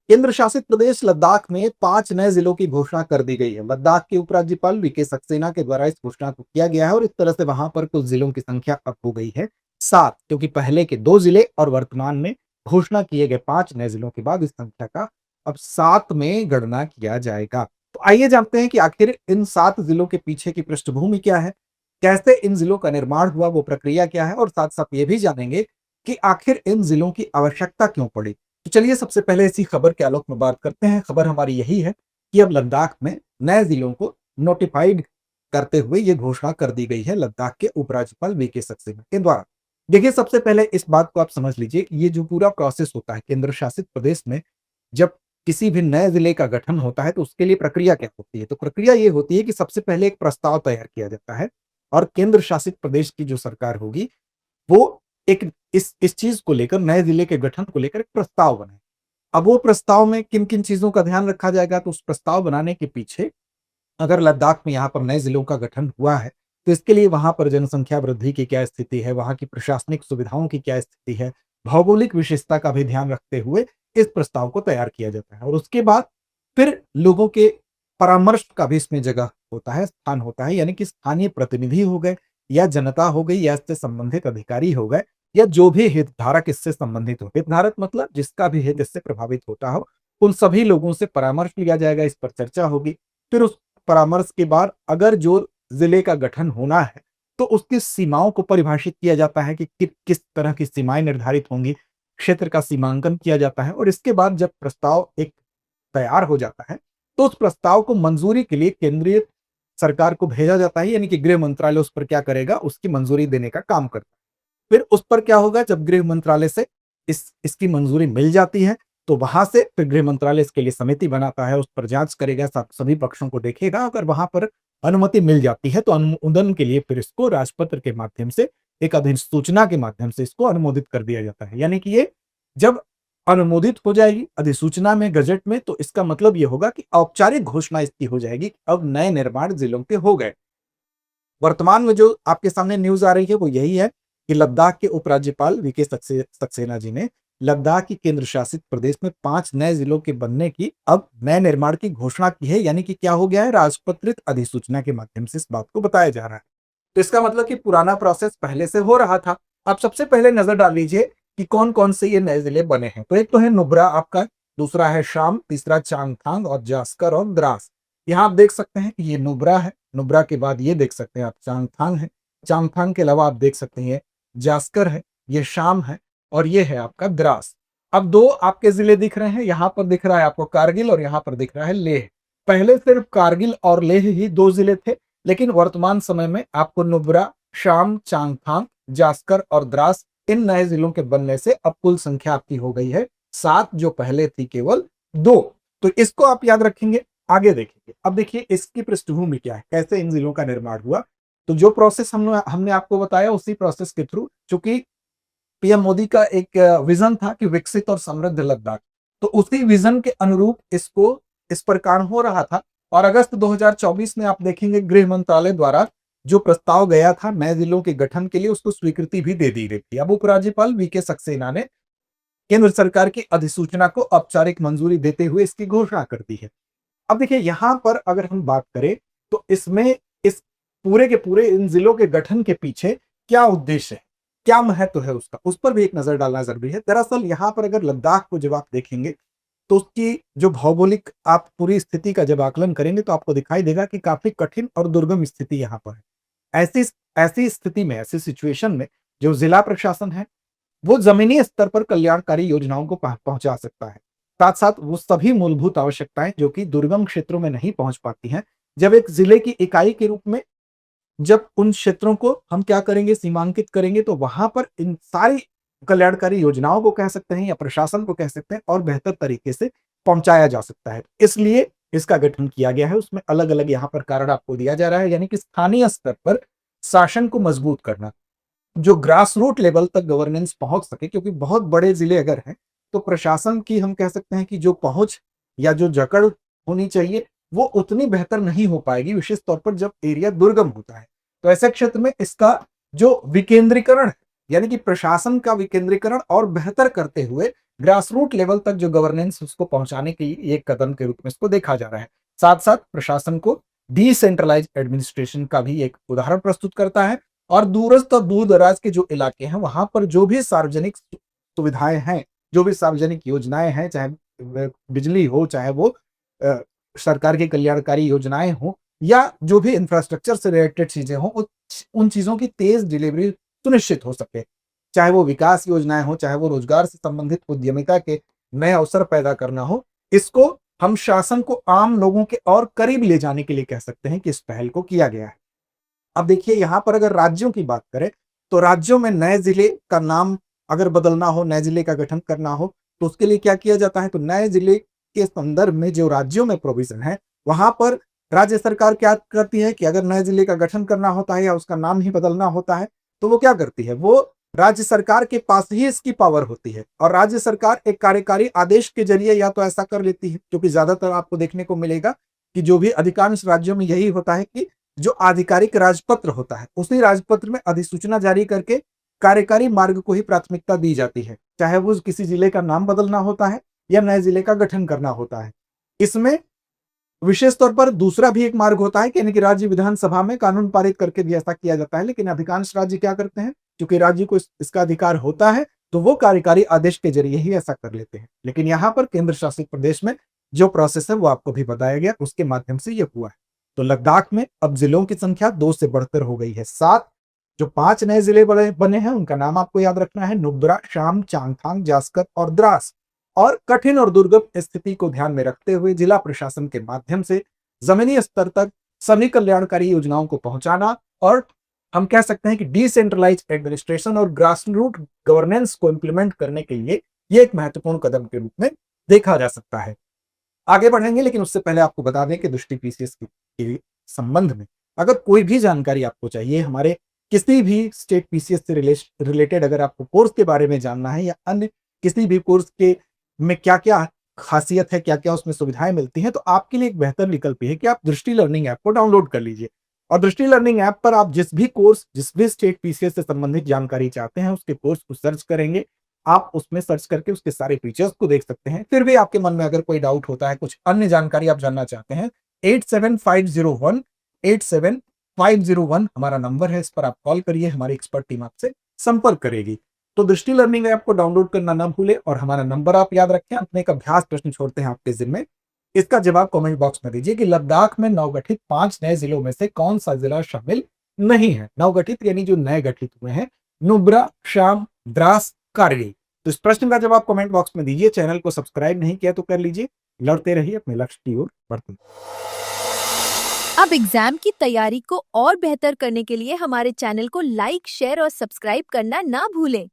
केंद्र शासित प्रदेश लद्दाख में 5 नए जिलों की घोषणा कर दी गई है। लद्दाख के उपराज्यपाल वीके सक्सेना के द्वारा इस घोषणा को किया गया है और इस तरह से वहां पर कुल जिलों की संख्या अब हो गई है 7, क्योंकि पहले के 2 जिले और वर्तमान में घोषणा किए गए 5 नए जिलों के बाद इस संख्या का अब 7 में गणना किया जाएगा। तो आइए जानते हैं कि आखिर इन 7 जिलों के पीछे की पृष्ठभूमि क्या है, कैसे इन जिलों का निर्माण हुआ, वो प्रक्रिया क्या है, और साथ साथ ये भी जानेंगे कि आखिर इन जिलों की आवश्यकता क्यों पड़ी। तो चलिए सबसे पहले इसी खबर के आलोक में बात करते हैं। खबर हमारी यही है कि अब लद्दाख में नए जिलों को नोटिफाइड करते हुए ये घोषणा कर दी गई है लद्दाख के उपराज्यपाल वीके सक्सेना के द्वारा। देखिए, सबसे पहले इस बात को आप समझ लीजिए कि ये जो पूरा प्रोसेस होता है केंद्र शासित प्रदेश में, जब किसी भी नए जिले का गठन होता है तो उसके लिए प्रक्रिया क्या होती है? तो प्रक्रिया ये होती है कि सबसे पहले एक प्रस्ताव तैयार किया जाता है और केंद्र शासित प्रदेश की जो सरकार होगी वो एक इस चीज को लेकर, नए जिले के गठन को लेकर एक प्रस्ताव बनाए। अब वो प्रस्ताव में किन किन चीजों का ध्यान रखा जाएगा, तो उस प्रस्ताव बनाने के पीछे अगर लद्दाख में यहाँ पर नए जिलों का गठन हुआ है तो इसके लिए वहां पर जनसंख्या वृद्धि की क्या स्थिति है, वहां की प्रशासनिक सुविधाओं की क्या स्थिति है, भौगोलिक विशेषता का भी ध्यान रखते हुए इस प्रस्ताव को तैयार किया जाता है। और उसके बाद फिर लोगों के परामर्श का भी इसमें जगह होता है, स्थान होता है, यानी कि स्थानीय प्रतिनिधि हो गए या जनता हो गई या इससे संबंधित अधिकारी हो गए या जो भी हितधारक इससे संबंधित हो, हितधारक मतलब जिसका भी हित इससे प्रभावित होता हो, उन सभी लोगों से परामर्श लिया जाएगा, इस पर चर्चा होगी। फिर उस परामर्श के बाद अगर जो जिले का गठन होना है तो उसकी सीमाओं को परिभाषित किया जाता है कि किस तरह की सीमाएं निर्धारित होंगी, क्षेत्र का सीमांकन किया जाता है और इसके बाद जब प्रस्ताव एक तैयार हो जाता है तो उस प्रस्ताव को मंजूरी के लिए केंद्रीय सरकार को भेजा जाता है, यानी कि गृह मंत्रालय उस पर क्या करेगा, उसकी मंजूरी देने का काम करता है। फिर उस पर क्या होगा, जब गृह मंत्रालय से इसकी मंजूरी मिल जाती है तो वहां से फिर गृह मंत्रालय इसके लिए समिति बनाता है, उस पर जांच करेगा, सभी पक्षों को देखेगा। अगर वहां पर अनुमति मिल जाती है तो अनुमोदन के लिए फिर इसको राजपत्र के माध्यम से, एक अधिसूचना के माध्यम से इसको अनुमोदित कर दिया जाता है। यानी कि ये जब अनुमोदित हो जाएगी अधिसूचना में, गजट में, तो इसका मतलब ये होगा कि औपचारिक घोषणा इसकी हो जाएगी, अब नए निर्माण जिलों के हो गए। वर्तमान में जो आपके सामने न्यूज आ रही है वो यही है कि लद्दाख के उपराज्यपाल वीके सक्सेना जी ने लद्दाख की केंद्र शासित प्रदेश में 5 नए जिलों के बनने की, अब नए निर्माण की घोषणा की है। यानी कि क्या हो गया है, राजपत्रित अधिसूचना के माध्यम से इस बात को बताया जा रहा है। तो इसका मतलब कि पुराना प्रोसेस पहले से हो रहा था। आप सबसे पहले नजर डाल लीजिए कि कौन कौन से ये नए जिले बने हैं। तो एक तो है नुब्रा आपका, दूसरा है शाम, तीसरा चांगथांग और जास्कर और द्रास। यहाँ आप देख सकते हैं कि ये नुब्रा है, नुब्रा के बाद ये देख सकते हैं आप चांगथांग है, चांगथांग के अलावा आप देख सकते हैं ये जास्कर है, ये शाम है और ये है आपका द्रास। अब दो आपके जिले दिख रहे हैं, यहाँ पर दिख रहा है आपको कारगिल और यहाँ पर दिख रहा है लेह। पहले सिर्फ कारगिल और लेह ही 2 जिले थे, लेकिन वर्तमान समय में आपको नुब्रा, शाम, चांगथांग, जास्कर और द्रास इन नए जिलों के बनने से अब कुल संख्या आपकी हो गई है 7, जो पहले थी केवल 2। तो इसको आप याद रखेंगे। आगे देखेंगे, अब देखिए इसकी पृष्ठभूमि क्या है, कैसे इन जिलों का निर्माण हुआ। तो जो प्रोसेस हमने आपको बताया उसी प्रोसेस के थ्रू, चूंकि पीएम मोदी का एक विजन था कि विकसित और समृद्ध लद्दाख, तो उसी विजन के अनुरूप इस पर काम हो रहा था। और अगस्त 2024 में आप देखेंगे गृह मंत्रालय द्वारा जो प्रस्ताव गया था नए जिलों के गठन के लिए, उसको स्वीकृति भी दे दी गई थी। अब उपराज्यपाल वीके सक्सेना ने केंद्र सरकार की अधिसूचना को औपचारिक मंजूरी देते हुए इसकी घोषणा कर दी है। अब देखिए यहां पर अगर हम बात करें तो इसमें इस पूरे के पूरे इन जिलों के गठन के पीछे क्या उद्देश्य है, क्या महत्व है उसका, उस पर भी एक नजर डालना जरूरी है। दरअसल यहां पर अगर लद्दाख को जब आप देखेंगे तो उसकी जो भौगोलिक आप पूरी स्थिति का जब आकलन करेंगे तो आपको दिखाई देगा कि काफी कठिन और दुर्गम स्थिति यहाँ पर है। ऐसी ऐसी स्थिति में, ऐसी सिचुएशन में जो जिला प्रशासन है वो जमीनी स्तर पर कल्याणकारी योजनाओं को पहुंचा सकता है। साथ साथ वो सभी मूलभूत आवश्यकताएं जो कि दुर्गम क्षेत्रों में नहीं पहुंच पाती हैं, जब एक जिले की इकाई के रूप में जब उन क्षेत्रों को हम क्या करेंगे, सीमांकित करेंगे, तो वहां पर इन सारी कल्याणकारी योजनाओं को कह सकते हैं या प्रशासन को कह सकते हैं और बेहतर तरीके से पहुंचाया जा सकता है। इसलिए इसका गठन किया गया है। उसमें अलग अलग यहाँ पर कारण आपको दिया जा रहा है, यानी कि स्थानीय स्तर पर शासन को मजबूत करना, जो ग्रास रूट लेवल तक गवर्नेंस पहुंच सके, क्योंकि बहुत बड़े जिले अगर हैं तो प्रशासन की हम कह सकते हैं कि जो पहुंच या जो जकड़ होनी चाहिए वो उतनी बेहतर नहीं हो पाएगी, विशेष तौर पर जब एरिया दुर्गम होता है। तो ऐसे क्षेत्र में इसका जो विकेंद्रीकरण है यानी कि प्रशासन का विकेंद्रीकरण और बेहतर करते हुए ग्रास रूट लेवल तक जो गवर्नेंस उसको पहुंचाने की एक कदम के रूप में इसको देखा जा रहा है। साथ साथ प्रशासन को डिसेंट्रलाइज एडमिनिस्ट्रेशन का भी एक उदाहरण प्रस्तुत करता है और दूरस्थ और दूर दराज के जो इलाके हैं वहां पर जो भी सार्वजनिक सुविधाएं हैं, जो भी सार्वजनिक योजनाएं हैं, चाहे बिजली हो, चाहे वो सरकार की कल्याणकारी योजनाएं हो या जो भी इंफ्रास्ट्रक्चर से रिलेटेड चीजें हो, उन चीजों की तेज डिलीवरी सुनिश्चित हो सके। चाहे वो विकास योजनाएं हो, चाहे वो रोजगार से संबंधित उद्यमिता के नए अवसर पैदा करना हो, इसको हम शासन को आम लोगों के और करीब ले जाने के लिए कह सकते हैं कि इस पहल को किया गया है। अब देखिए यहां पर अगर राज्यों की बात करें तो राज्यों में नए जिले का नाम अगर बदलना हो, नए जिले का गठन करना हो, तो उसके लिए क्या किया जाता है? तो नए जिले के संदर्भ में जो राज्यों में प्रोविजन है वहां पर राज्य सरकार क्या करती है कि अगर नए जिले का गठन करना होता है या उसका नाम ही बदलना होता है तो वो क्या करती है, वो राज्य सरकार के पास ही इसकी पावर होती है और राज्य सरकार एक कार्यकारी आदेश के जरिए या तो ऐसा कर लेती है, क्योंकि ज्यादातर आपको देखने को मिलेगा कि जो भी अधिकांश राज्यों में यही होता है कि जो आधिकारिक राजपत्र होता है उसी राजपत्र में अधिसूचना जारी करके कार्यकारी मार्ग को ही प्राथमिकता दी जाती है, चाहे वो किसी जिले का नाम बदलना होता है या नए जिले का गठन करना होता है। इसमें विशेष तौर पर दूसरा भी एक मार्ग होता है कि यानी कि राज्य विधानसभा में कानून पारित करके भी ऐसा किया जाता है, लेकिन अधिकांश राज्य क्या करते हैं, क्योंकि राज्य को इसका अधिकार होता है तो वो कार्यकारी आदेश के जरिए ही ऐसा कर लेते हैं। लेकिन यहाँ पर केंद्र शासित प्रदेश में जो प्रोसेस है वो आपको भी बताया गया, उसके माध्यम से ये हुआ है। तो लद्दाख में अब जिलों की संख्या 2 से बढ़कर हो गई है 7। जो 5 नए जिले बने हैं उनका नाम आपको याद रखना है, नुब्रा, शाम, चांगथांग, जास्कर और द्रास। और कठिन और दुर्गम स्थिति को ध्यान में रखते हुए जिला प्रशासन के माध्यम से जमीनी स्तर तक सभी कल्याणकारी योजनाओं को पहुंचाना और हम कह सकते हैं कि डिसेंट्रलाइज एडमिनिस्ट्रेशन और ग्रास रूट गवर्नेंस को इंप्लीमेंट करने के लिए यह एक महत्वपूर्ण कदम के रूप में देखा जा सकता है। आगे बढ़ेंगे, लेकिन उससे पहले आपको बता दें कि दृष्टि पीसीएस के संबंध में अगर कोई भी जानकारी आपको चाहिए, हमारे किसी भी स्टेट पीसीएस से रिलेटेड अगर आपको कोर्स के बारे में जानना है या अन्य किसी भी कोर्स के में क्या क्या खासियत है, क्या क्या उसमें सुविधाएं मिलती हैं, तो आपके लिए एक बेहतर विकल्प है कि आप दृष्टि लर्निंग ऐप को डाउनलोड कर लीजिए और दृष्टि लर्निंग ऐप पर आप जिस भी कोर्स, जिस भी स्टेट पीसीएस से संबंधित जानकारी चाहते हैं उसके कोर्स को सर्च करेंगे। आप उसमें सर्च करके उसके सारे फीचर्स को देख सकते हैं। फिर भी आपके मन में अगर कोई डाउट होता है, कुछ अन्य जानकारी आप जानना चाहते हैं, 8750187501 हमारा नंबर है, इस पर आप कॉल करिए, हमारी एक्सपर्ट टीम आपसे संपर्क करेगी। तो दृष्टि लर्निंग ऐप को डाउनलोड करना ना भूले और हमारा नंबर आप याद रखें। अपने एक अभ्यास प्रश्न छोड़ते हैं आपके जिम्मे, इसका जवाब कमेंट बॉक्स में दीजिए कि लद्दाख में नवगठित 5 नए जिलों में से कौन सा जिला शामिल नहीं है। नवगठित यानी जो नए गठित हुए हैं, नुब्रा, शाम, द्रास, कारगिल। तो इस प्रश्न का जवाब कमेंट बॉक्स में दीजिए। चैनल को सब्सक्राइब नहीं किया तो कर लीजिए। लड़ते रहिए, अपने लक्ष्य की ओर बढ़ते रहिए। अब एग्जाम की तैयारी को और बेहतर करने के लिए हमारे चैनल को लाइक, शेयर और सब्सक्राइब करना ना भूलें।